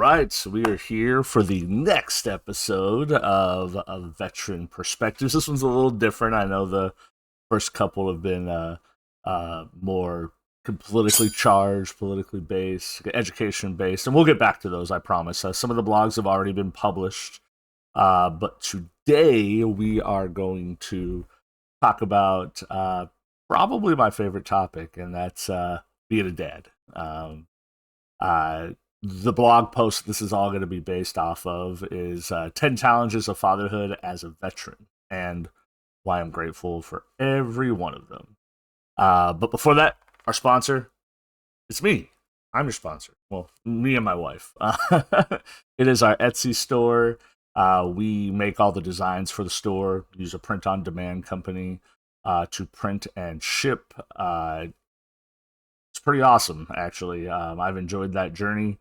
right, so we are here for the next episode of Veteran Perspectives. This one's a little different. I know the first couple have been more politically charged, politically based, education based, and we'll get back to those, I promise. Some of the blogs have already been published, but today we are going to talk about probably my favorite topic, and that's being a dad. Uh, the blog post this is all going to be based off of is 10 challenges of fatherhood as a veteran and why I'm grateful for every one of them. But before that, our sponsor, it's me. I'm your sponsor. Well, me and my wife. It is our Etsy store. We make all the designs for the store, use a print on demand company to print and ship. It's pretty awesome, actually. I've enjoyed that journey.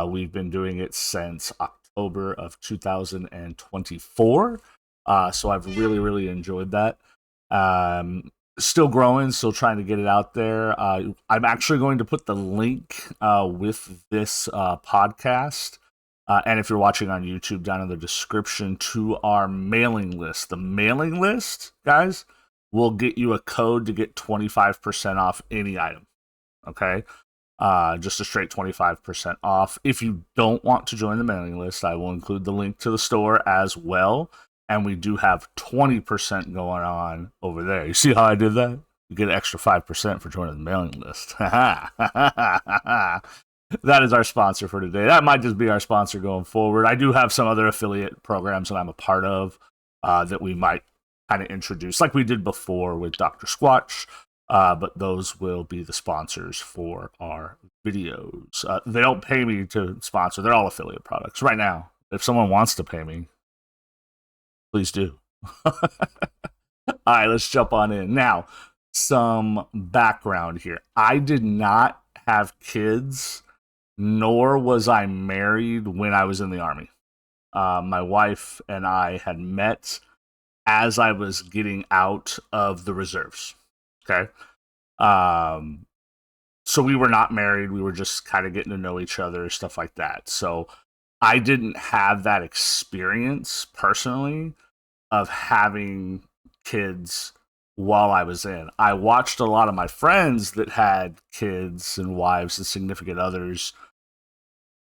We've been doing it since October of 2024. So I've really, really enjoyed that. Still growing, still trying to get it out there. I'm actually going to put the link with this podcast. And if you're watching on YouTube, down in the description to our mailing list. The mailing list, guys, will get you a code to get 25% off any item. Okay? Just a straight 25% off. If you don't want to join the mailing list, I will include the link to the store as well. And we do have 20% going on over there. You see how I did that? You get an extra 5% for joining the mailing list. That is our sponsor for today. That might just be our sponsor going forward. I do have some other affiliate programs that I'm a part of that we might kind of introduce, like we did before with Dr. Squatch. But those will be the sponsors for our videos. They don't pay me to sponsor. They're all affiliate products right now. If someone wants to pay me, please do. All right, let's jump on in. Now, some background here. I did not have kids, nor was I married when I was in the Army. My wife and I had met as I was getting out of the reserves. Okay. So we were not married. We were just kind of getting to know each other, stuff like that. So I didn't have that experience personally of having kids while I was in. I watched a lot of my friends that had kids and wives and significant others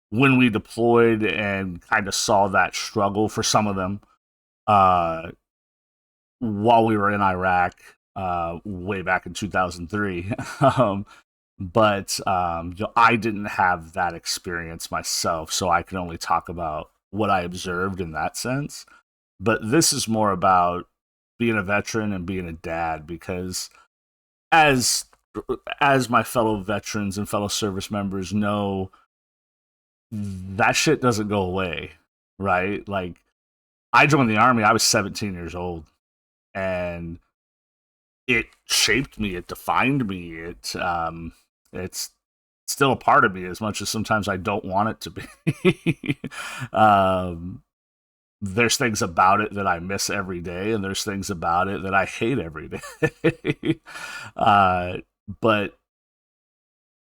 when we deployed and kind of saw that struggle for some of them while we were in Iraq. Way back in 2003. But I didn't have that experience myself, so I can only talk about what I observed in that sense. But this is more about being a veteran and being a dad, because as my fellow veterans and fellow service members know, that shit doesn't go away, right? Like, I joined the Army, I was 17 years old, and it shaped me, it defined me, it's still a part of me, as much as sometimes I don't want it to be. There's things about it that I miss every day, and there's things about it that I hate every day. But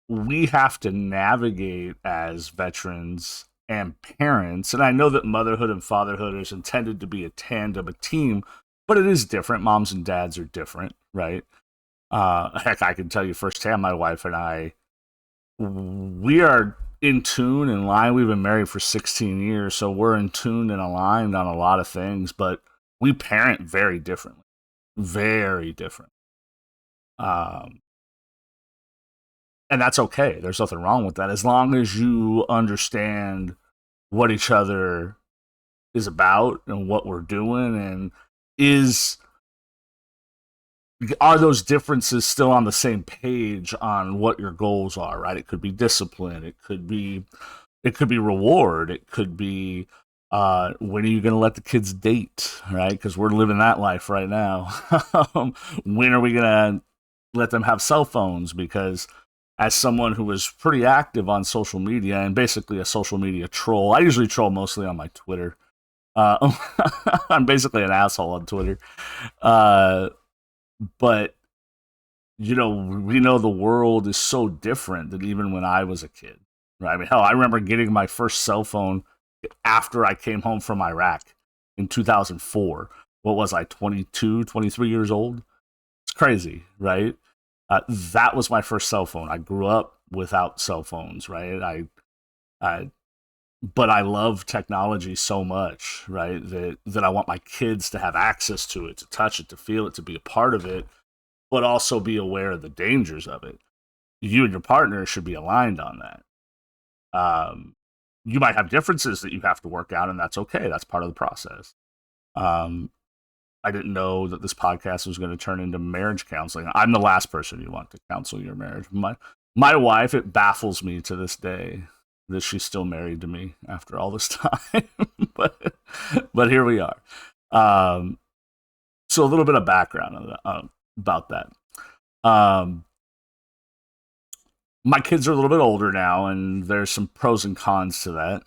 we have to navigate as veterans and parents, and I know that motherhood and fatherhood is intended to be a tandem, a team, but it is different. Moms and dads are different, right? Heck, I can tell you firsthand, my wife and I, we are in tune and line. We've been married for 16 years, so we're in tune and aligned on a lot of things, but we parent very differently. Very different. And that's okay. There's nothing wrong with that. As long as you understand what each other is about and what we're doing, and are those differences still on the same page on what your goals are, right? It could be discipline, it could be reward, it could be when are you going to let the kids date, right? Because we're living that life right now. When are we going to let them have cell phones? Because as someone who was pretty active on social media and basically a social media troll, I usually troll mostly on my Twitter. I'm basically an asshole on Twitter. But we know the world is so different than even when I was a kid. right? I mean, hell, I remember getting my first cell phone after I came home from Iraq in 2004. What was I, 22, 23 years old? It's crazy, right? That was my first cell phone. I grew up without cell phones, right? I but I love technology so much, right? That I want my kids to have access to it, to touch it, to feel it, to be a part of it, but also be aware of the dangers of it. You and your partner should be aligned on that. Um, you might have differences that you have to work out, and that's okay. That's part of the process. Um, I didn't know that this podcast was going to turn into marriage counseling. I'm the last person you want to counsel your marriage. My wife, it baffles me to this day that she's still married to me after all this time. but but here we are. Um, so a little bit of background on that, about that. Um, my kids are a little bit older now, and there's some pros and cons to that.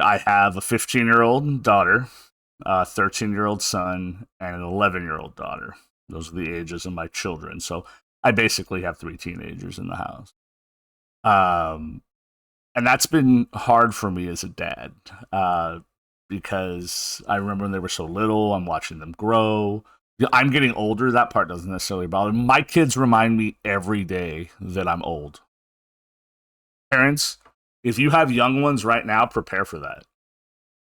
I have a 15-year-old daughter, a 13-year-old son, and an 11-year-old daughter. Those are the ages of my children. So I basically have three teenagers in the house. Um, and that's been hard for me as a dad because I remember when they were so little, I'm watching them grow. I'm getting older. That part doesn't necessarily bother me. My kids remind me every day that I'm old. Parents, if you have young ones right now, prepare for that.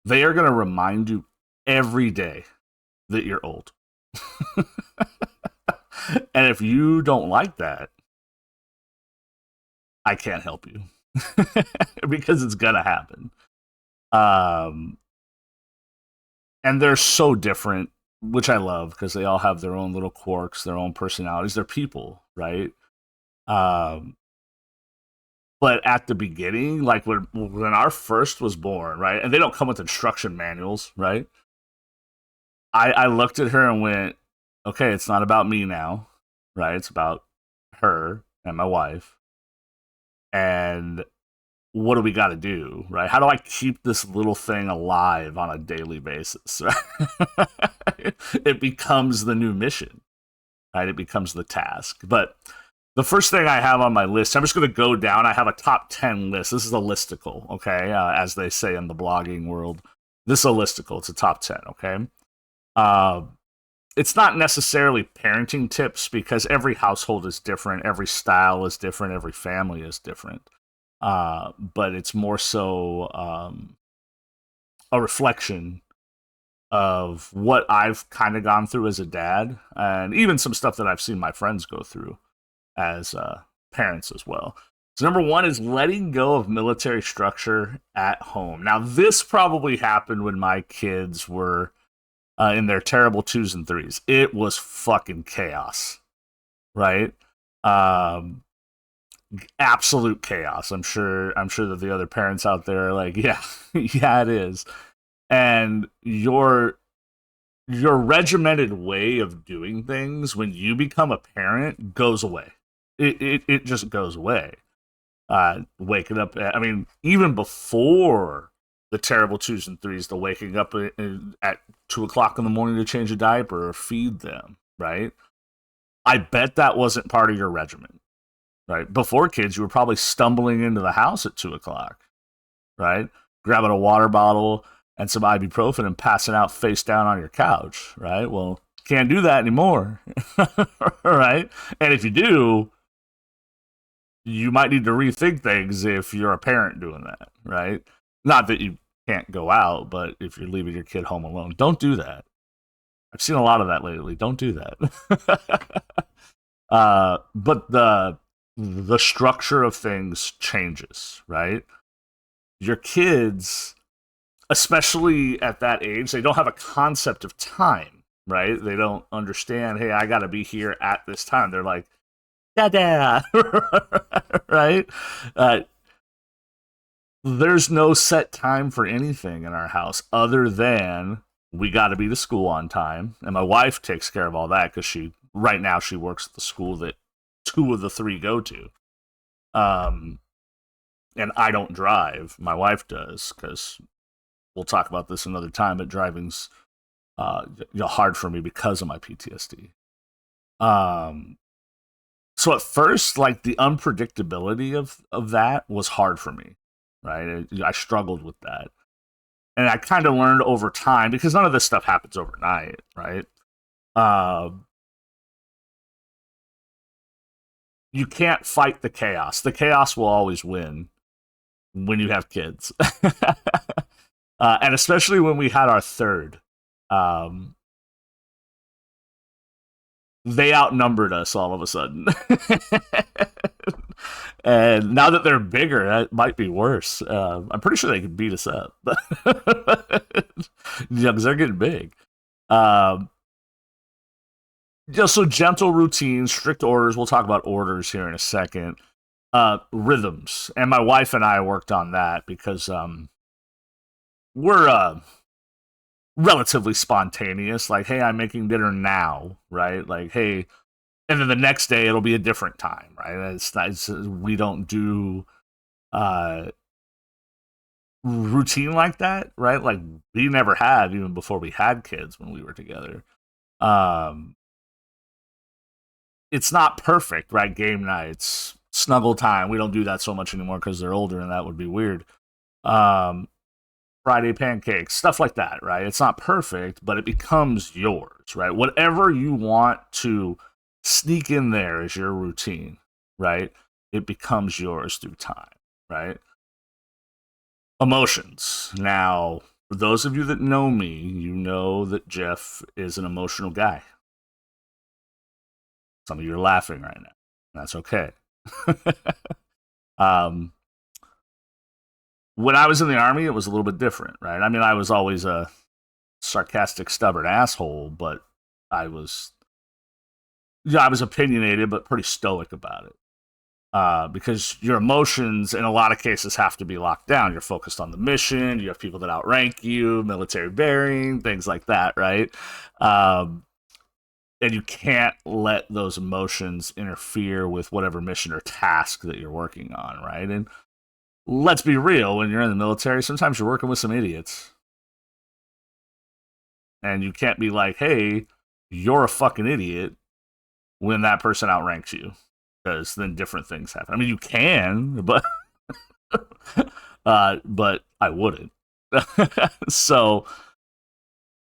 They are going to remind you every day that you're old. And if you don't like that, I can't help you because it's going to happen. Um, and they're so different, which I love because they all have their own little quirks, their own personalities. They're people, right? Um, but at the beginning, like when our first was born, right, and they don't come with instruction manuals, right? I looked at her and went, okay, it's not about me now, right? It's about her and my wife. And what do we got to do, right? How do I keep this little thing alive on a daily basis? Right? It becomes the new mission, right? It becomes the task. But the first thing I have on my list, I'm just going to go down. I have a top 10 list. This is a listicle, okay? As they say in the blogging world. This is a listicle. It's a top 10, okay? Uh, it's not necessarily parenting tips because every household is different, every style is different, every family is different. But it's more so a reflection of what I've kind of gone through as a dad, and even some stuff that I've seen my friends go through as parents as well. So number one is letting go of military structure at home. Now, this probably happened when my kids were in their terrible twos and threes. It was fucking chaos, right? Um, Absolute chaos. I'm sure. I'm sure that the other parents out there are like, yeah, yeah, it is. And your regimented way of doing things when you become a parent goes away. It just goes away. Waking up. I mean, even before the terrible twos and threes, the waking up at 2 o'clock in the morning to change a diaper or feed them. Right. I bet that wasn't part of your regimen. Right. Before kids, you were probably stumbling into the house at 2 o'clock. Right. Grabbing a water bottle and some ibuprofen and passing out face down on your couch. Right. Well, can't do that anymore. Right. And if you do, you might need to rethink things if you're a parent doing that, right? Not that you can't go out, but if you're leaving your kid home alone, don't do that. I've seen a lot of that lately. Don't do that. But the structure of things changes, right? Your kids, especially at that age, they don't have a concept of time, right? They don't understand, hey, I got to be here at this time. They're like, Dada, right? Uh, there's no set time for anything in our house other than we got to be to school on time, and my wife takes care of all that because she right now she works at the school that two of the three go to. Um, and I don't drive; my wife does because we'll talk about this another time. But driving's hard for me because of my PTSD. Um, So at first, like the unpredictability of that was hard for me, right? I struggled with that, and I kind of learned over time because none of this stuff happens overnight, right? Uh, you can't fight the chaos. The chaos will always win when you have kids, and especially when we had our third. Um, they outnumbered us all of a sudden. And now that they're bigger, that might be worse. I'm pretty sure they could beat us up, because they're getting big. Um, so gentle routines, strict orders. We'll talk about orders here in a second. Rhythms, and my wife and I worked on that because we're relatively spontaneous. Like, hey, I'm making dinner now, right? Like, hey, and then the next day it'll be a different time, right? We don't do uh, routine like that, right? Like we never had even before we had kids when we were together. Um, it's not perfect, right? Game nights, snuggle time. We don't do that so much anymore because they're older, and that would be weird. Um, Friday pancakes, stuff like that, right? It's not perfect, but it becomes yours, right? Whatever you want to sneak in there as your routine, right? It becomes yours through time, right? Emotions. Now, for those of you that know me, you know that Jeff is an emotional guy. Some of you are laughing right now. That's okay. um, when I was in the army, it was a little bit different, right? I mean, I was always a sarcastic, stubborn asshole, but I was, yeah, I was opinionated, but pretty stoic about it. Because your emotions, in a lot of cases, have to be locked down. You're focused on the mission. You have people that outrank you, military bearing, things like that, right? Um, and you can't let those emotions interfere with whatever mission or task that you're working on, right? And let's be real, when you're in the military, sometimes you're working with some idiots. And you can't be like, hey, you're a fucking idiot when that person outranks you. Because then different things happen. I mean, you can, but I wouldn't. so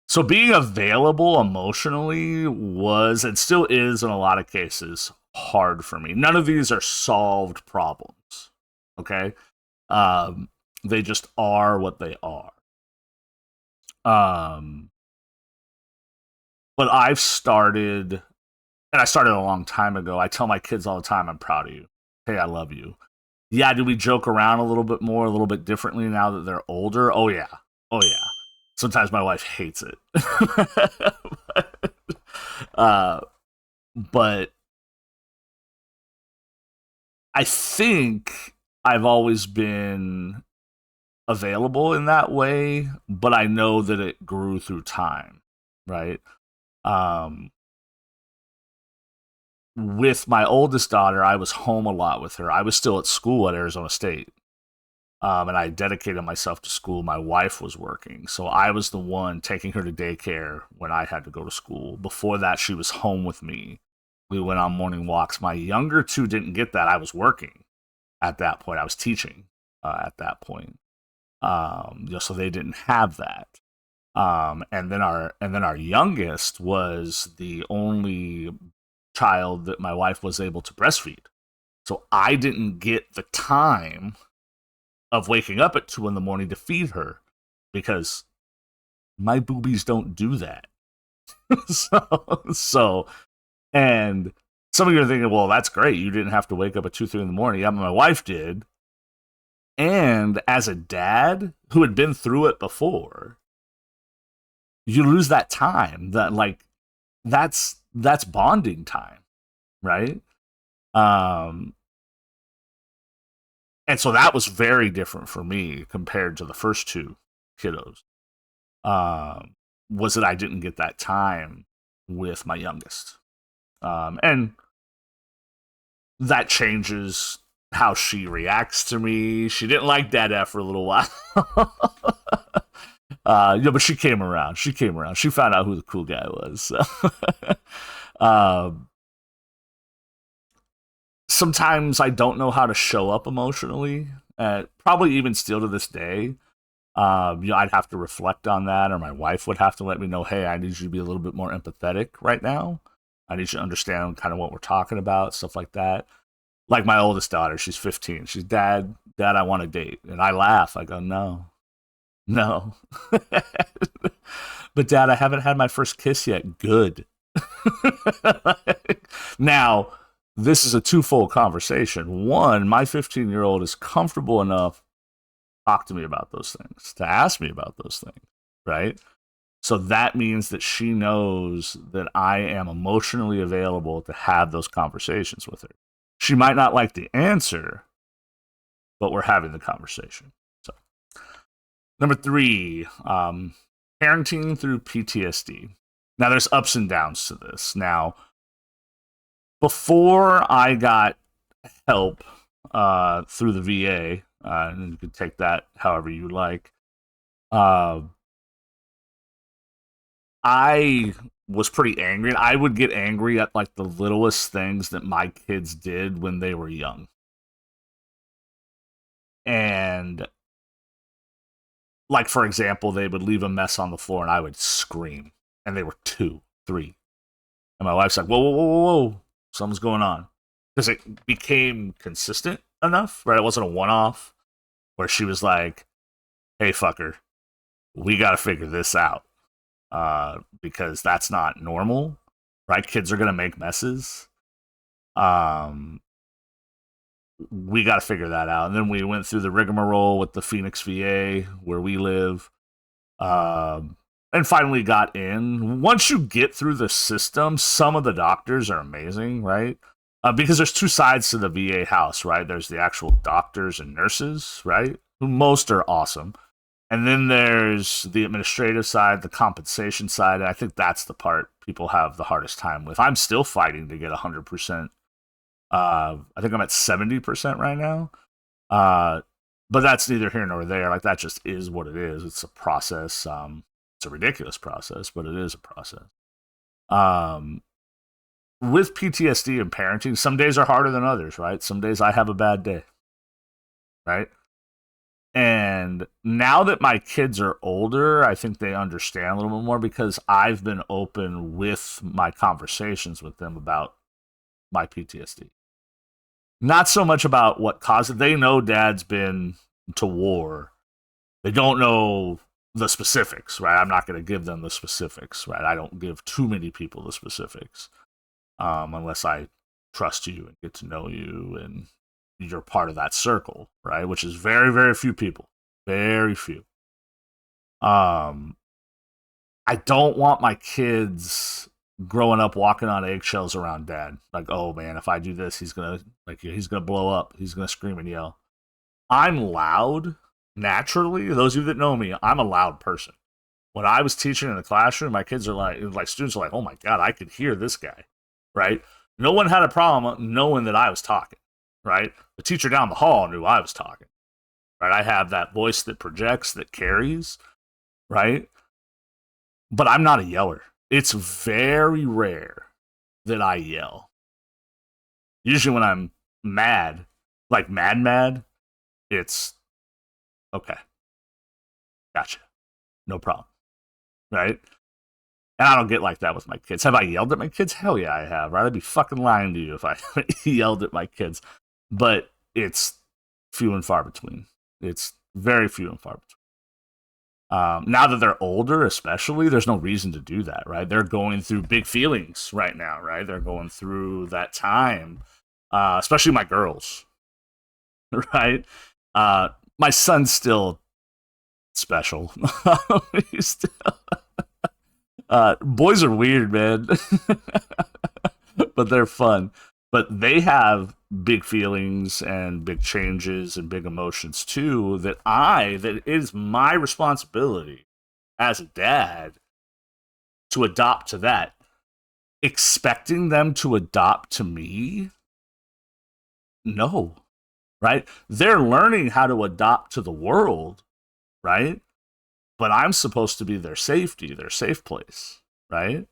so being available emotionally was and still is in a lot of cases hard for me. None of these are solved problems. Okay? Um they just are what they are. Um but I started a long time ago. I tell my kids all the time, I'm proud of you. Hey, I love you. Yeah, do we joke around a little bit more, a little bit differently now that they're older? Oh yeah. Oh yeah. Sometimes my wife hates it. uh, but I think I've always been available in that way, but I know that it grew through time, right? Um, with my oldest daughter, I was home a lot with her. I was still at school at Arizona State. And I dedicated myself to school. My wife was working, so I was the one taking her to daycare when I had to go to school. Before that, she was home with me. We went on morning walks. My younger two didn't get that. I was working at that point. I was teaching at that point, so they didn't have that. And then our youngest was the only child that my wife was able to breastfeed. So I didn't get the time of waking up at 2 in the morning to feed her because my boobies don't do that. so, and some of you are thinking, well, that's great. You didn't have to wake up at 2, 3 in the morning. Yeah, my wife did. And as a dad who had been through it before, you lose that time. That's bonding time, right? Um, and so that was very different for me compared to the first two kiddos. Um, was that I didn't get that time with my youngest. And that changes how she reacts to me. She didn't like Dada for a little while. But she came around. She came around. She found out who the cool guy was. So. um, sometimes I don't know how to show up emotionally. Probably even still to this day. I'd have to reflect on that, or my wife would have to let me know, hey, I need you to be a little bit more empathetic right now. I need you to understand kind of what we're talking about, stuff like that. Like my oldest daughter, she's 15. She's, Dad, I want to date. And I laugh. I go, no, no. But Dad, I haven't had my first kiss yet. Good. Now, this is a twofold conversation. One, my 15-year-old is comfortable enough to talk to me about those things, to ask me about those things, right? So that means that she knows that I am emotionally available to have those conversations with her. She might not like the answer, but we're having the conversation. So, number 3, parenting through PTSD. Now, there's ups and downs to this. Now, before I got help through the VA, and you can take that however you like, I was pretty angry. I would get angry at like the littlest things that my kids did when they were young. And like, for example, they would leave a mess on the floor and I would scream. And they were 2, 3. And my wife's like, whoa, whoa, whoa, whoa, whoa. Something's going on. Because it became consistent enough, right? It wasn't a one-off where she was like, hey, fucker, we got to figure this out. Because that's not normal, right? Kids are going to make messes. We got to figure that out. And then we went through the rigmarole with the Phoenix VA where we live, and finally got in. Once you get through the system, some of the doctors are amazing, right? Because there's 2 sides to the VA house, right? There's the actual doctors and nurses, right? Who most are awesome. And then there's the administrative side, the compensation side. And I think that's the part people have the hardest time with. I'm still fighting to get 100%. I think I'm at 70% right now. But that's neither here nor there. Like, that just is what it is. It's a process. It's a ridiculous process, but it is a process. With PTSD and parenting, some days are harder than others, right? Some days I have a bad day, right? And now that my kids are older, I think they understand a little bit more because I've been open with my conversations with them about my PTSD. Not so much about what caused it. They know Dad's been to war. They don't know the specifics, right? I'm not going to give them the specifics, right? I don't give too many people the specifics unless I trust you and get to know you and you're part of that circle, right? Which is very, very few people. Very few. I don't want my kids growing up walking on eggshells around Dad. Like, oh man, if I do this, he's gonna blow up. He's gonna scream and yell. I'm loud naturally. Those of you that know me, I'm a loud person. When I was teaching in the classroom, my kids are like students are like, oh my God, I could hear this guy, right? No one had a problem knowing that I was talking, right? The teacher down the hall knew I was talking, right? I have that voice that projects, that carries, right? But I'm not a yeller. It's very rare that I yell. Usually when I'm mad, like mad, it's okay. Gotcha. No problem. Right? And I don't get like that with my kids. Have I yelled at my kids? Hell yeah, I have. Right? I'd be fucking lying to you if I yelled at my kids. But it's few and far between. It's very few and far between. Now that they're older, especially, there's no reason to do that, right? They're going through big feelings right now, right? They're going through that time, especially my girls, right? My son's still special. He's still, boys are weird, man, but they're fun. But they have big feelings and big changes and big emotions too that it is my responsibility as a dad to adopt to that. Expecting them to adopt to me? No. Right? They're learning how to adopt to the world, right? But I'm supposed to be their safety, their safe place, right?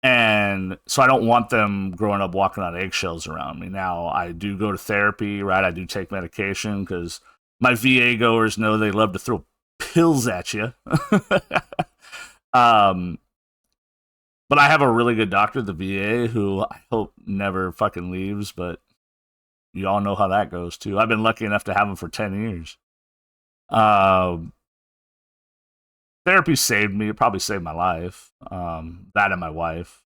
And so I don't want them growing up walking on eggshells around me. Now, I do go to therapy, right? I do take medication because my VA goers know they love to throw pills at you. um, but I have a really good doctor at the VA who I hope never fucking leaves, but you all know how that goes too. I've been lucky enough to have him for 10 years. Um, Therapy saved me. It probably saved my life. That and my wife.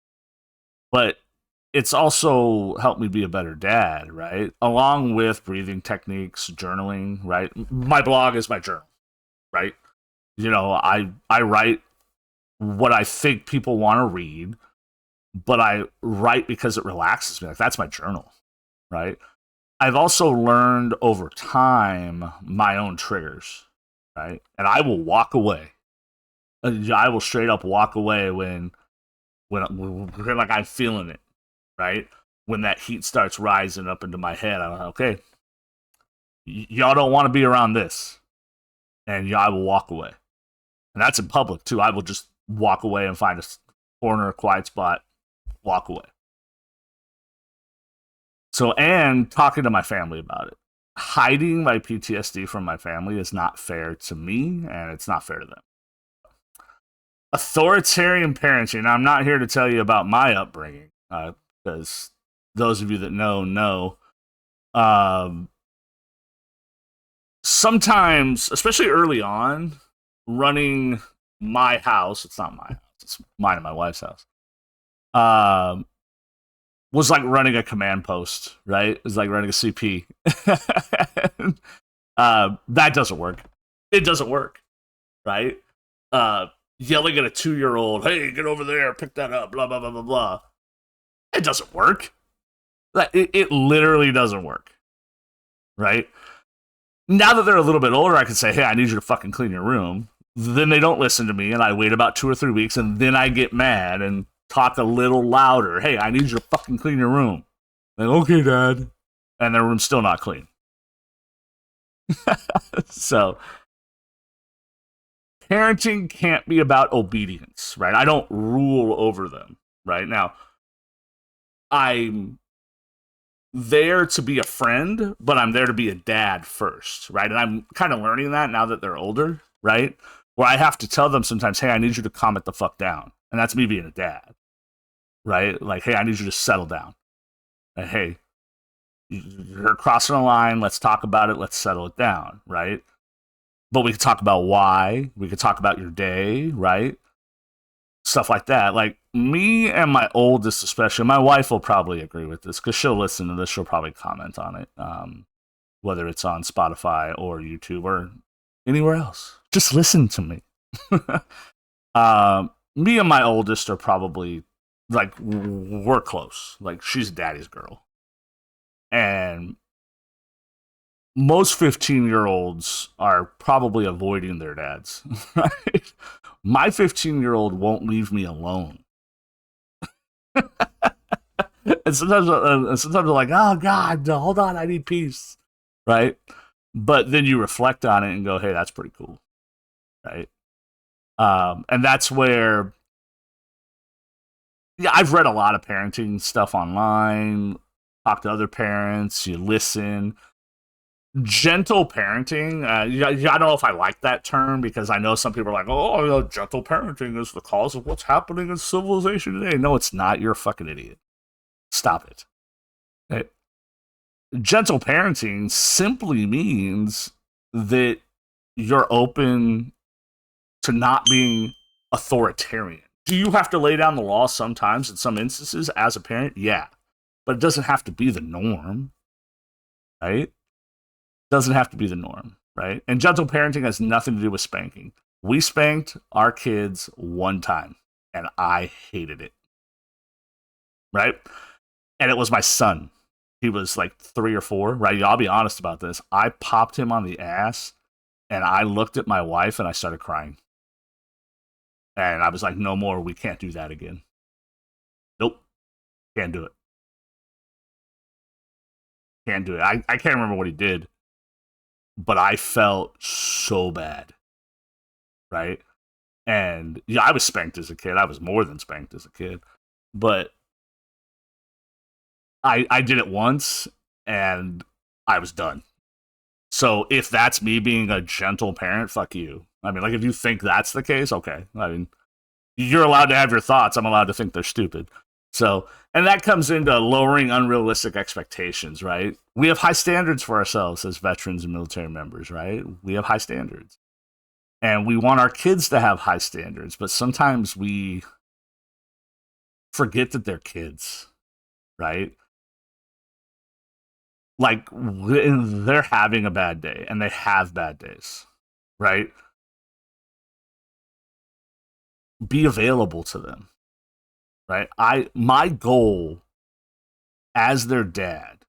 But it's also helped me be a better dad, right? Along with breathing techniques, journaling, right? My blog is my journal, right? I write what I think people want to read, but I write because it relaxes me. Like that's my journal, right? I've also learned over time my own triggers, right? And I will walk away. I will straight up walk away when like I'm feeling it, right? When that heat starts rising up into my head, I'm like, okay, y'all don't want to be around this, and I will walk away. And that's in public too. I will just walk away and find a corner, a quiet spot, walk away. So, and talking to my family about it. Hiding my PTSD from my family is not fair to me, and it's not fair to them. Authoritarian parenting. Now, I'm not here to tell you about my upbringing, because those of you that know. Um, Sometimes, especially early on, running my house, it's not my house, it's mine and my wife's house, um, was like running a command post, right? It was like running a CP. That doesn't work. It doesn't work, right? Yelling at a 2-year-old, hey, get over there, pick that up, blah, blah, blah, blah, blah. It doesn't work. It literally doesn't work, right? Now that they're a little bit older, I can say, hey, I need you to fucking clean your room. Then they don't listen to me, and I wait about 2 or 3 weeks, and then I get mad and talk a little louder. Hey, I need you to fucking clean your room. Like, okay, Dad. And their room's still not clean. So, parenting can't be about obedience, right? I don't rule over them, right? Now, I'm there to be a friend, but I'm there to be a dad first, right? And I'm kind of learning that now that they're older, right? Where I have to tell them sometimes, hey, I need you to calm it the fuck down. And that's me being a dad, right? Like, hey, I need you to settle down. And, hey, you're crossing a line. Let's talk about it. Let's settle it down, right? But we could talk about why. We could talk about your day, right? Stuff like that. Like me and my oldest, especially, my wife will probably agree with this because she'll listen to this. She'll probably comment on it, whether it's on Spotify or YouTube or anywhere else. Just listen to me. Me and my oldest are probably like we're close. Like she's daddy's girl, and most 15-year-olds are probably avoiding their dads. Right? My 15-year-old won't leave me alone. And sometimes I'm like, oh God, no, hold on, I need peace, right? But then you reflect on it and go, hey, that's pretty cool, right? And that's where, yeah, I've read a lot of parenting stuff online, talk to other parents, you listen. Gentle parenting, I don't know if I like that term because I know some people are like, oh, gentle parenting is the cause of what's happening in civilization today. No, it's not. You're a fucking idiot. Stop it. Okay? Gentle parenting simply means that you're open to not being authoritarian. Do you have to lay down the law sometimes in some instances as a parent? Yeah. But it doesn't have to be the norm, right? Doesn't have to be the norm, right? And gentle parenting has nothing to do with spanking. We spanked our kids one time, and I hated it, right? And it was my son. He was like 3 or 4, right? I'll be honest about this. I popped him on the ass, and I looked at my wife, and I started crying. And I was like, no more. We can't do that again. Nope. Can't do it. Can't do it. I can't remember what he did, but I felt so bad, right? And yeah, I was spanked as a kid. I was more than spanked as a kid. but I did it once and I was done. So if that's me being a gentle parent, fuck you. I mean, like if you think that's the case, okay. I mean, you're allowed to have your thoughts. I'm allowed to think they're stupid. So, and that comes into lowering unrealistic expectations, right? We have high standards for ourselves as veterans and military members, right? We have high standards. And we want our kids to have high standards, but sometimes we forget that they're kids, right? Like they're having a bad day and they have bad days, right? Be available to them, right? My goal as their dad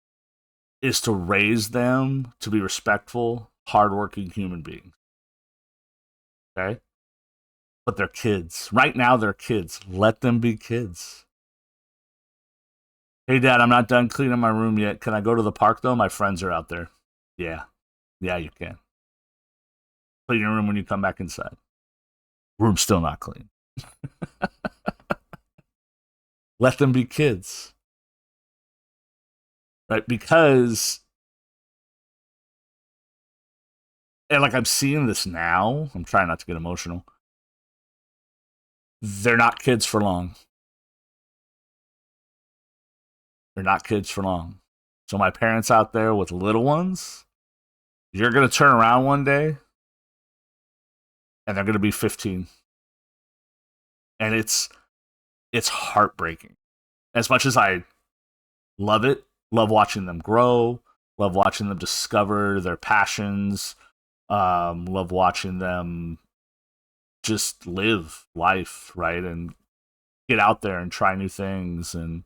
is to raise them to be respectful, hardworking human beings. Okay? But they're kids. Right now they're kids. Let them be kids. Hey dad, I'm not done cleaning my room yet. Can I go to the park though? My friends are out there. Yeah. Yeah, you can. Clean your room when you come back inside. Room's still not clean. Let them be kids. Right? Because and like I'm seeing this now, I'm trying not to get emotional. They're not kids for long. They're not kids for long. So my parents out there with little ones, you're gonna turn around one day and they're gonna be 15, and it's heartbreaking. As much as I love it, love watching them grow, love watching them discover their passions, love watching them just live life, right, and get out there and try new things and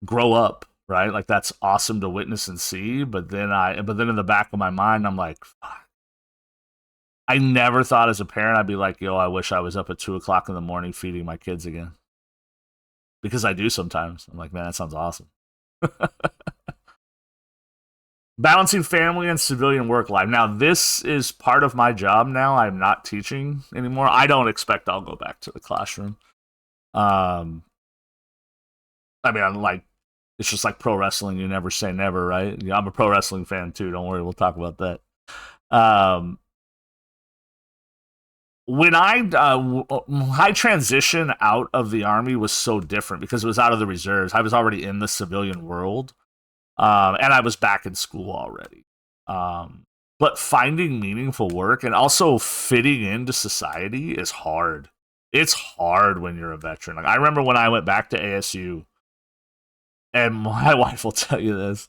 grow up, right? Like that's awesome to witness and see. But then in the back of my mind, I'm like, I never thought as a parent I'd be like, yo, I wish I was up at 2 o'clock in the morning feeding my kids again. Because I do sometimes. I'm like, man, that sounds awesome. Balancing family and civilian work life. Now, this is part of my job now. I'm not teaching anymore. I don't expect I'll go back to the classroom. Um, I mean, I'm like, it's just like pro wrestling. You never say never, right? Yeah, I'm a pro wrestling fan too. Don't worry, we'll talk about that. Um, when my transition out of the army was so different because it was out of the reserves. I was already in the civilian world, and I was back in school already. Um, but finding meaningful work and also fitting into society is hard. It's hard when you're a veteran. Like I remember when I went back to ASU, and my wife will tell you this.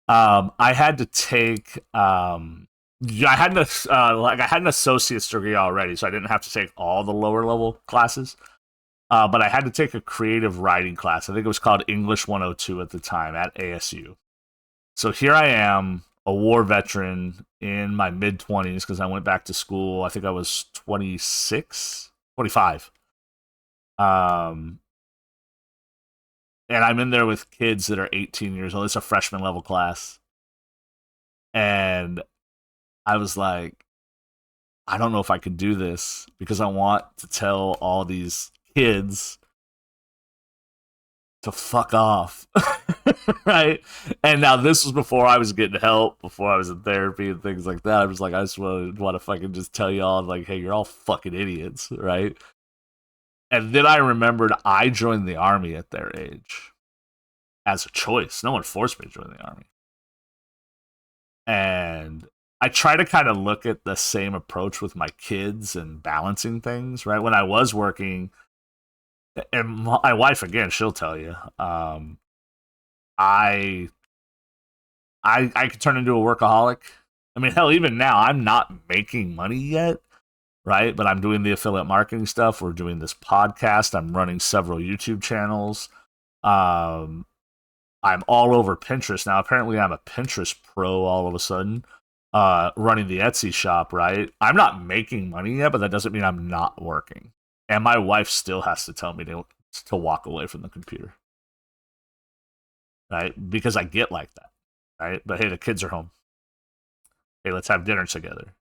I had to take I had an I had an associate's degree already, so I didn't have to take all the lower level classes. But I had to take a creative writing class. I think it was called English 102 at the time at ASU. So here I am, a war veteran in my mid 20s because I went back to school. I think I was 26, 25. Um, and I'm in there with kids that are 18 years old. It's a freshman level class. And I was like, I don't know if I could do this because I want to tell all these kids to fuck off. Right? And now this was before I was getting help, before I was in therapy and things like that. I was like, I just want to fucking just tell y'all, like, hey, you're all fucking idiots, right? And then I remembered I joined the army at their age as a choice. No one forced me to join the army. And I try to kind of look at the same approach with my kids and balancing things, right? When I was working, and my wife again, she'll tell you, I I could turn into a workaholic. I mean, hell, even now I'm not making money yet, right? But I'm doing the affiliate marketing stuff. We're doing this podcast. I'm running several YouTube channels. Um, I'm all over Pinterest now. Apparently, I'm a Pinterest pro all of a sudden. Running the Etsy shop, right? I'm not making money yet, but that doesn't mean I'm not working. And my wife still has to tell me to walk away from the computer, right? Because I get like that, right? But hey, the kids are home. Hey, let's have dinner together,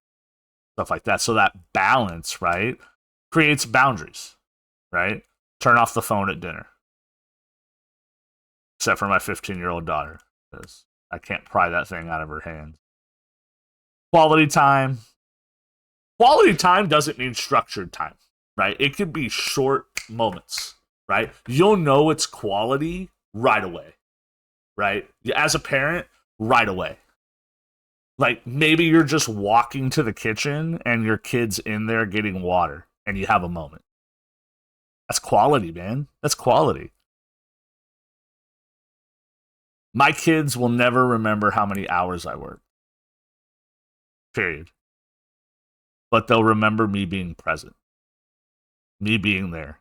stuff like that. So that balance, right, creates boundaries, right? Turn off the phone at dinner, except for my 15-year-old daughter, because I can't pry that thing out of her hands. Quality time. Quality time doesn't mean structured time, right? It could be short moments, right? You'll know it's quality right away, right? As a parent, right away. Like maybe you're just walking to the kitchen and your kid's in there getting water and you have a moment. That's quality, man. That's quality. My kids will never remember how many hours I worked. Period. But they'll remember me being present, me being there.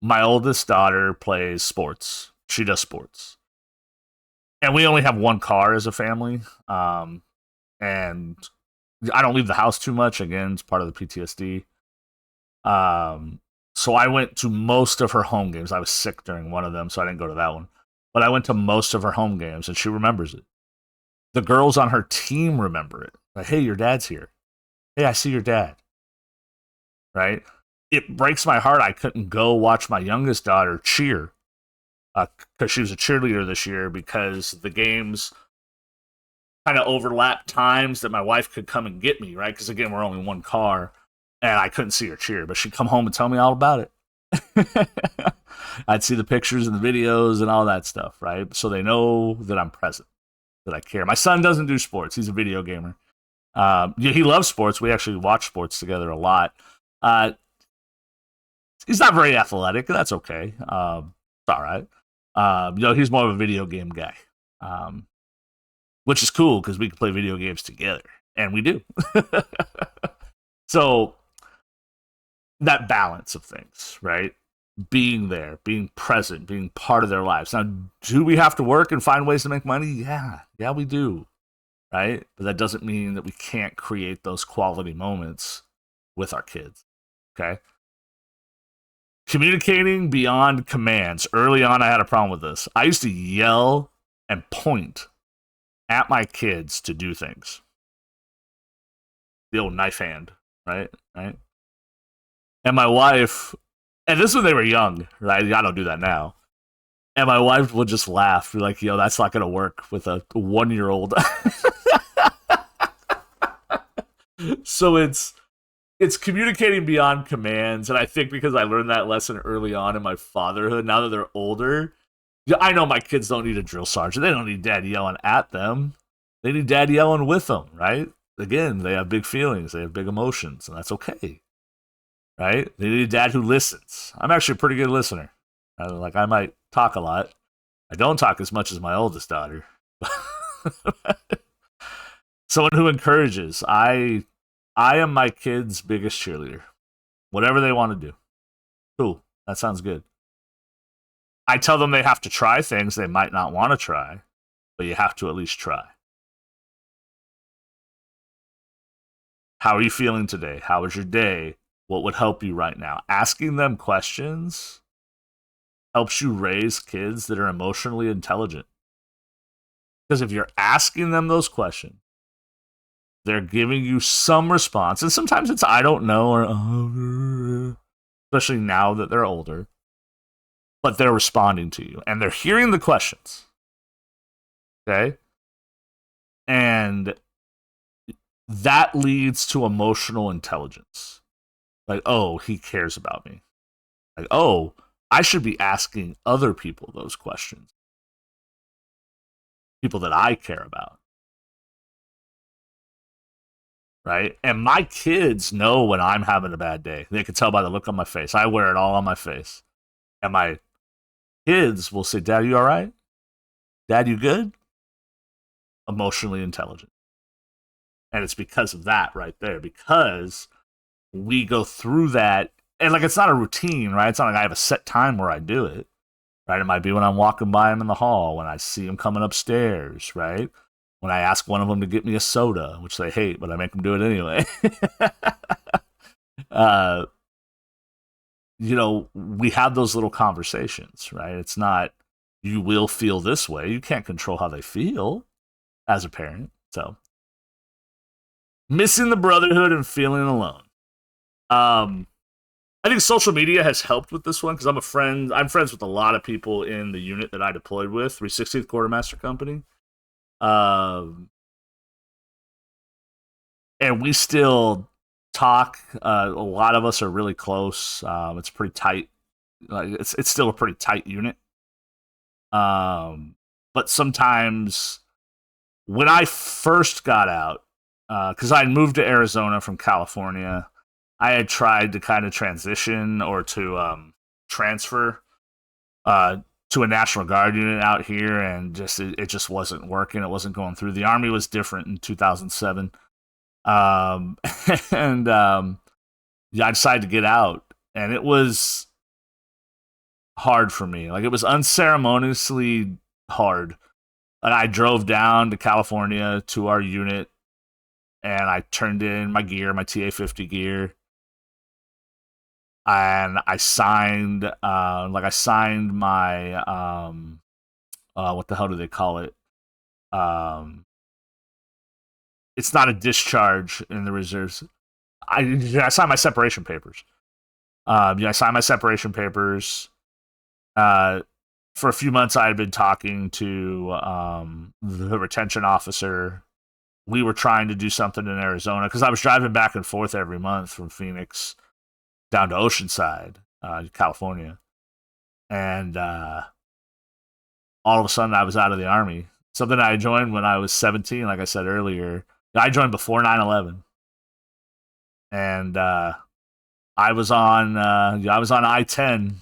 My oldest daughter plays sports. She does sports. And we only have one car as a family. And I don't leave the house too much. Again, it's part of the PTSD. So I went to most of her home games. I was sick during one of them, so I didn't go to that one. But I went to most of her home games, and she remembers it. The girls on her team remember it. Like, hey, your dad's here. Hey, I see your dad. Right? It breaks my heart I couldn't go watch my youngest daughter cheer because she was a cheerleader this year because the games kind of overlap times that my wife could come and get me, right? Because again, we're only one car, and I couldn't see her cheer, but she'd come home and tell me all about it. I'd see the pictures and the videos and all that stuff, right? So they know that I'm present, that I care. My son doesn't do sports; he's a video gamer. He loves sports. We actually watch sports together a lot. He's not very athletic. That's okay. It's all right. He's more of a video game guy, which is cool because we can play video games together, and we do. So that balance of things, right? Being there, being present, being part of their lives. Now, do we have to work and find ways to make money? Yeah, we do, right? But that doesn't mean that we can't create those quality moments with our kids, okay? Communicating beyond commands. Early on, I had a problem with this. I used to yell and point at my kids to do things. The old knife hand, right? Right? And my wife, and this is when they were young, right? I don't do that now. And my wife would just laugh, be like, yo, that's not going to work with a 1-year-old. So it's communicating beyond commands, and I think because I learned that lesson early on in my fatherhood, now that they're older, I know my kids don't need a drill sergeant. They don't need dad yelling at them. They need dad yelling with them, right? Again, they have big feelings, they have big emotions, and that's okay, right? They need a dad who listens. I'm actually a pretty good listener. I might talk a lot. I don't talk as much as my oldest daughter. Someone who encourages. I am my kids' biggest cheerleader. Whatever they want to do. Cool. That sounds good. I tell them they have to try things they might not want to try, but you have to at least try. How are you feeling today? How was your day? What would help you right now? Asking them questions helps you raise kids that are emotionally intelligent. Because if you're asking them those questions, they're giving you some response. And sometimes it's, I don't know, or especially now that they're older. But they're responding to you. And they're hearing the questions. Okay? And that leads to emotional intelligence. Like, oh, he cares about me. Like, oh, I should be asking other people those questions. People that I care about. Right? And my kids know when I'm having a bad day. They can tell by the look on my face. I wear it all on my face. And my kids will say, Dad, you all right? Dad, you good? Emotionally intelligent. And it's because of that right there. Because we go through that. And like, it's not a routine, right? It's not like I have a set time where I do it. Right? It might be when I'm walking by them in the hall, when I see them coming upstairs, right? When I ask one of them to get me a soda, which they hate, but I make them do it anyway. We have those little conversations, right? It's not, you will feel this way. You can't control how they feel as a parent. So, missing the brotherhood and feeling alone. I think social media has helped with this one because I'm friends with a lot of people in the unit that I deployed with, 360th Quartermaster Company. Um, and we still talk. A lot of us are really close. It's pretty tight. Like it's still a pretty tight unit. Um, but sometimes when I first got out, because I moved to Arizona from California, I had tried to kind of transition or to transfer uh, to a National Guard unit out here, and it just wasn't working. It wasn't going through. The Army was different in 2007, um, and yeah, I decided to get out, and it was hard for me. Like it was unceremoniously hard. And I drove down to California to our unit, and I turned in my gear, my TA-50 gear, and I signed my what the hell do they call it? Um, it's not a discharge in the reserves. I signed my separation papers. I signed my separation papers. Uh, for a few months, I had been talking to the retention officer. We were trying to do something in Arizona because I was driving back and forth every month from Phoenix down to Oceanside, California, and all of a sudden I was out of the Army. Something I joined when I was 17, like I said earlier. I joined before 9/11, and I was on I-10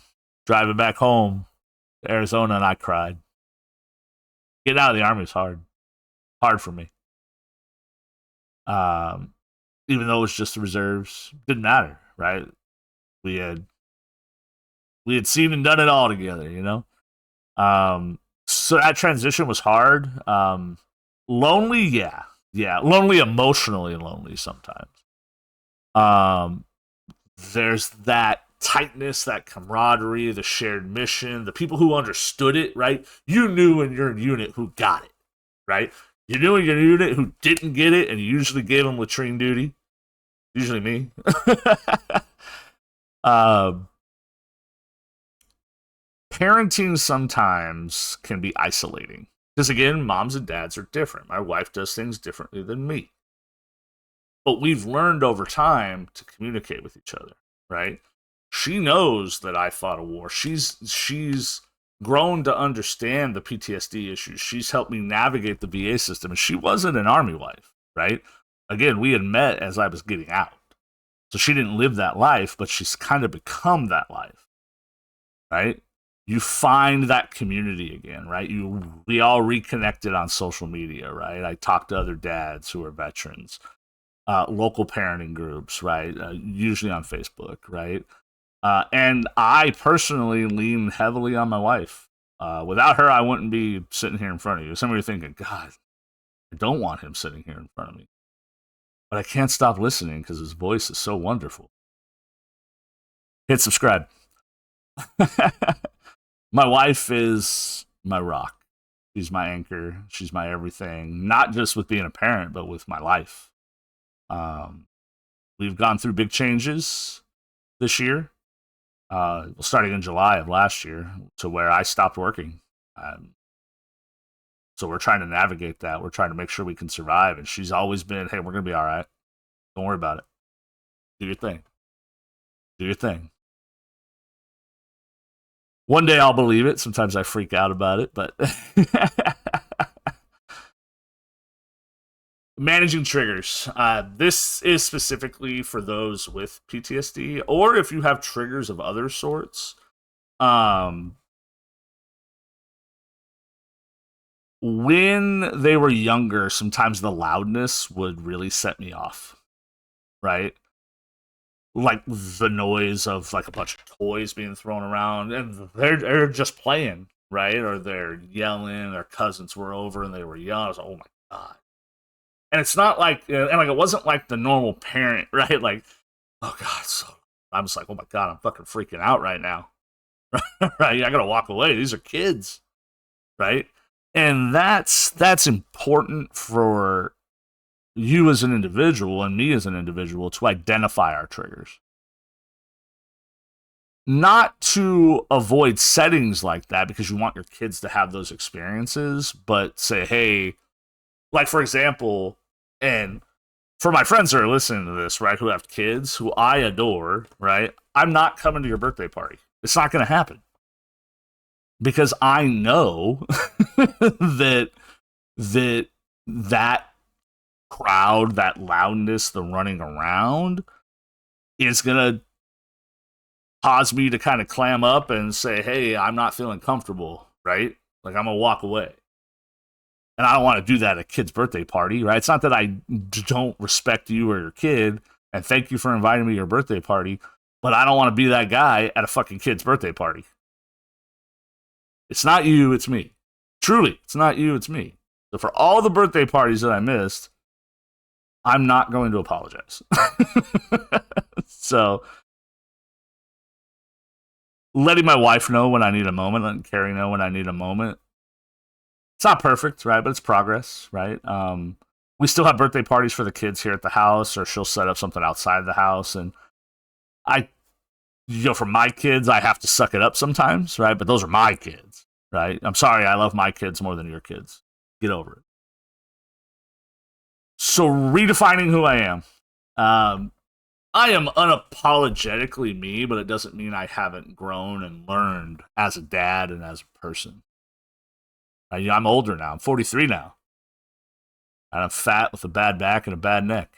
driving back home to Arizona, and I cried. Getting out of the Army was hard for me. Um, Even though it was just the reserves, didn't matter, right? We had we had seen and done it all together, you know. So that transition was hard. Lonely, yeah, yeah, lonely, emotionally lonely sometimes. Um, there's that tightness, that camaraderie, the shared mission, the people who understood it, right? You knew in your unit who got it, right? You knew in your unit who didn't get it, and you usually gave them latrine duty. Usually me. um, Parenting sometimes can be isolating because again, moms and dads are different. My wife does things differently than me, but we've learned over time to communicate with each other, right? She knows that I fought a war. She's grown to understand the PTSD issues. She's helped me navigate the VA system, and she wasn't an army wife, right? Again, we had met as I was getting out, so she didn't live that life, but she's kind of become that life, right? You find that community again, right? We all reconnected on social media, right? I talked to other dads who are veterans, local parenting groups, right? Usually on Facebook, right? And I personally lean heavily on my wife. Without her, I wouldn't be sitting here in front of you. Some of you are thinking, God, I don't want him sitting here in front of me. But I can't stop listening because his voice is so wonderful. Hit subscribe. My wife is my rock. She's my anchor. She's my everything. Not just with being a parent, but with my life. Um, we've gone through big changes this year, starting in July of last year, to where I stopped working. Um, so we're trying to navigate that. We're trying to make sure we can survive. And she's always been, hey, we're going to be all right. Don't worry about it. Do your thing. Do your thing. One day I'll believe it. Sometimes I freak out about it, but managing triggers. This is specifically for those with PTSD, or if you have triggers of other sorts. Um, when they were younger, sometimes the loudness would really set me off, right? Like the noise of like a bunch of toys being thrown around, and they're just playing, right? Or they're yelling. Their cousins were over and they were yelling. I was like, oh my god! And it's not like, and like it wasn't like the normal parent, right? Like, oh god, so I'm just like, oh my god, I'm fucking freaking out right now, right? I gotta walk away. These are kids, right? And that's important for you as an individual and me as an individual to identify our triggers. not to avoid settings like that because you want your kids to have those experiences, but say, hey, like for example, and for my friends that are listening to this, right, who have kids who I adore, right, I'm not coming to your birthday party. It's not going to happen because I know that that that crowd, that loudness, the running around is going to cause me to kind of clam up and say, hey, I'm not feeling comfortable, right? Like I'm going to walk away. And I don't want to do that at a kid's birthday party, right? It's not that I don't respect you or your kid and thank you for inviting me to your birthday party, but I don't want to be that guy at a fucking kid's birthday party. It's not you, it's me. Truly, it's not you, it's me. So for all the birthday parties that I missed, I'm not going to apologize. So letting my wife know when I need a moment, letting Carrie know when I need a moment. It's not perfect, right? But it's progress, right? We still have birthday parties for the kids here at the house, or she'll set up something outside of the house. And I, for my kids, I have to suck it up sometimes, right? But those are my kids, right? I'm sorry, I love my kids more than your kids. Get over it. So redefining who I am. I am unapologetically me, but it doesn't mean I haven't grown and learned as a dad and as a person. I'm older now. I'm 43 now. And I'm fat with a bad back and a bad neck.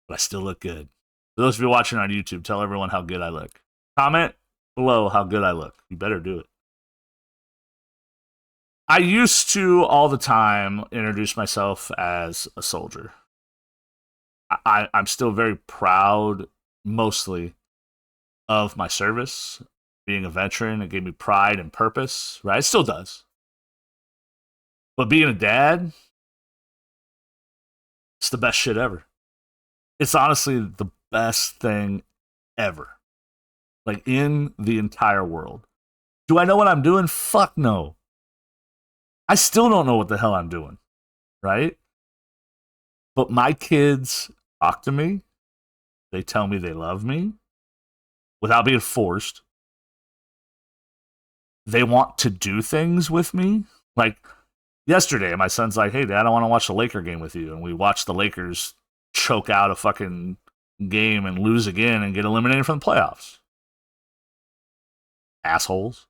But I still look good. For those of you watching on YouTube, tell everyone how good I look. Comment below how good I look. You better do it. I used to all the time introduce myself as a soldier. I'm still very proud, mostly, of my service. Being a veteran, it gave me pride and purpose, right? It still does. But being a dad, it's the best shit ever. It's honestly the best thing ever. Like in the entire world. Do I know what I'm doing? Fuck no. I still don't know what the hell I'm doing, right? But my kids talk to me. They tell me they love me without being forced. They want to do things with me. Like yesterday, my son's like, hey, Dad, I want to watch the Laker game with you. And we watched the Lakers choke out a fucking game and lose again and get eliminated from the playoffs. Assholes.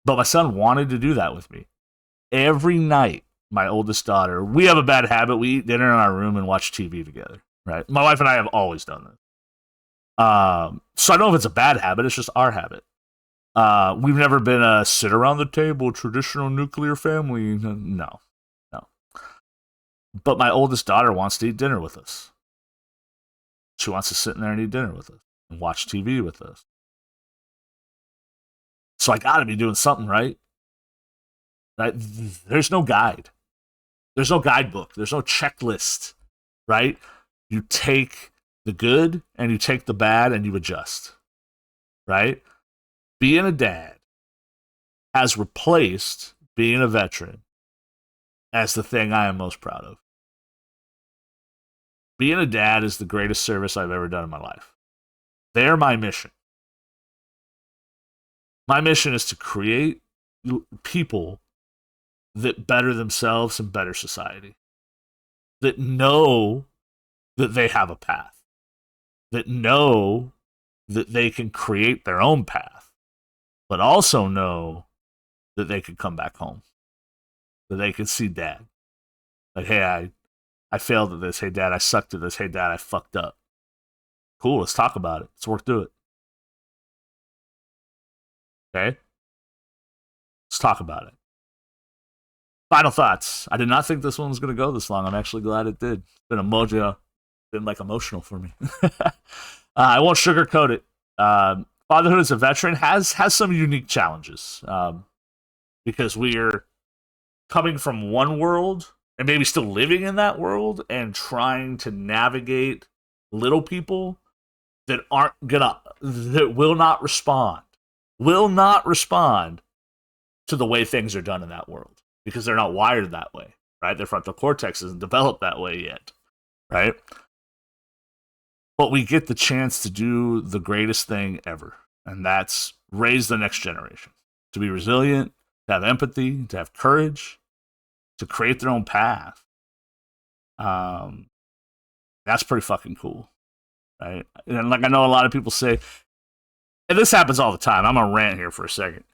But my son wanted to do that with me. Every night, my oldest daughter, we have a bad habit. We eat dinner in our room and watch TV together, right? My wife and I have always done this. So I don't know if it's a bad habit. It's just our habit. We've never been a sit around the table, traditional nuclear family. No. But my oldest daughter wants to eat dinner with us. She wants to sit in there and eat dinner with us and watch TV with us. So I got to be doing something right. Right? There's no guide. There's no guidebook. There's no checklist. Right? You take the good and you take the bad and you adjust. Right? Being a dad has replaced being a veteran as the thing I am most proud of. Being a dad is the greatest service I've ever done in my life. They're my mission. My mission is to create people that better themselves and better society. That know that they have a path. That know that they can create their own path. But also know that they can come back home. That they can see Dad. Like, hey, I failed at this. Hey, Dad, I sucked at this. Hey, Dad, I fucked up. Cool, let's talk about it. Let's work through it. Okay? Let's talk about it. Final thoughts. I did not think this one was going to go this long. I'm actually glad it did. It's been emotional for me. I won't sugarcoat it. Fatherhood as a veteran has some unique challenges because we're coming from one world and maybe still living in that world and trying to navigate little people that will not respond to the way things are done in that world because they're not wired that way, right? Their frontal cortex isn't developed that way yet, right? But we get the chance to do the greatest thing ever. And that's raise the next generation to be resilient, to have empathy, to have courage, to create their own path. That's pretty fucking cool, right? And like I know a lot of people say, and this happens all the time. I'm gonna rant here for a second.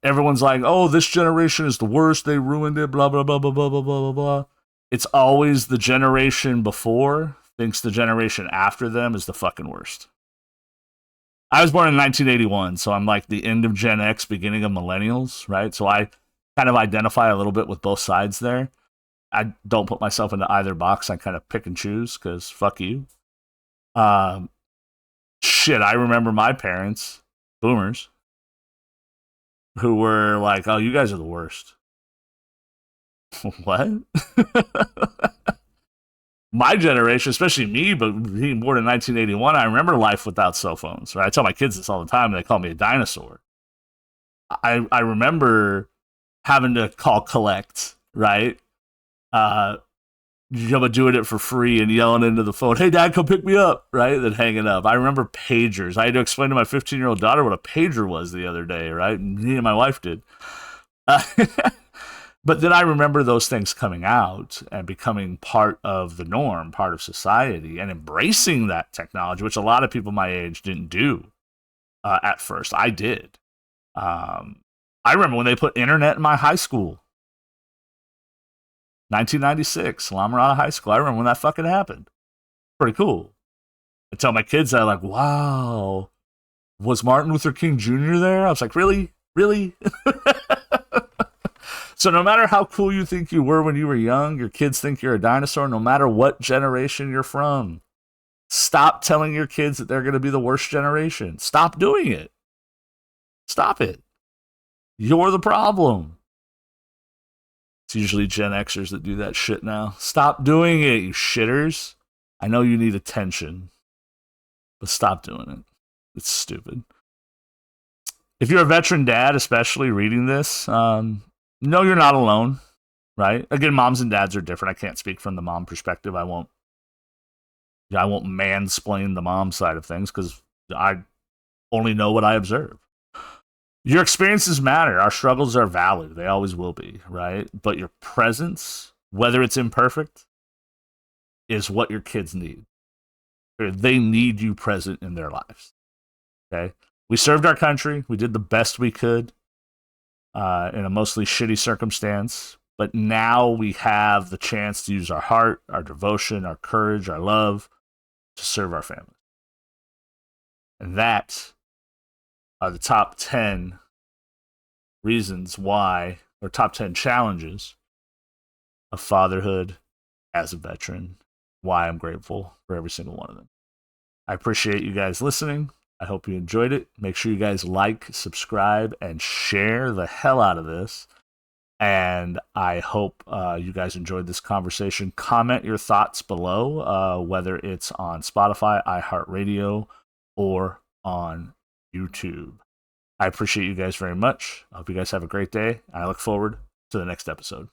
Everyone's like, "Oh, this generation is the worst. They ruined it." Blah blah blah blah blah blah blah blah. It's always the generation before thinks the generation after them is the fucking worst. I was born in 1981, so I'm like the end of Gen X, beginning of millennials, right? So I kind of identify a little bit with both sides there. I don't put myself into either box. I kind of pick and choose because fuck you. Um, Shit, I remember my parents, boomers, who were like, "Oh, you guys are the worst." What? My generation, especially me, but being born in 1981, I remember life without cell phones. Right? I tell my kids this all the time. They call me a dinosaur. I remember having to call collect, right? Uh, doing it for free and yelling into the phone, "Hey, Dad, come pick me up," right? Then hanging up. I remember pagers. I had to explain to my 15-year-old daughter what a pager was the other day, right? Me and my wife did. Uh, but then I remember those things coming out and becoming part of the norm, part of society, and embracing that technology, which a lot of people my age didn't do at first. I did. I remember when they put internet in my high school. 1996, La Mirada High School. I remember when that fucking happened. Pretty cool. I tell my kids that, like, wow, was Martin Luther King Jr. there? I was like, really? Really? So no matter how cool you think you were when you were young, your kids think you're a dinosaur, no matter what generation you're from. Stop telling your kids that they're going to be the worst generation. Stop doing it. Stop it. You're the problem. It's usually Gen Xers that do that shit now. Stop doing it, you shitters. I know you need attention, but stop doing it. It's stupid. If you're a veteran dad, especially reading this, no, you're not alone, right? Again, moms and dads are different. I can't speak from the mom perspective. I won't mansplain the mom side of things because I only know what I observe. Your experiences matter. Our struggles are valid. They always will be, right? But your presence, whether it's imperfect, is what your kids need. They need you present in their lives. Okay? We served our country. We did the best we could in a mostly shitty circumstance. But now we have the chance to use our heart, our devotion, our courage, our love to serve our family. And that are the top 10 reasons why, or top 10 challenges of fatherhood as a veteran, why I'm grateful for every single one of them. I appreciate you guys listening. I hope you enjoyed it. Make sure you guys like, subscribe, and share the hell out of this. And I hope you guys enjoyed this conversation. Comment your thoughts below, whether it's on Spotify, iHeartRadio, or on YouTube. I appreciate you guys very much. I hope you guys have a great day. I look forward to the next episode.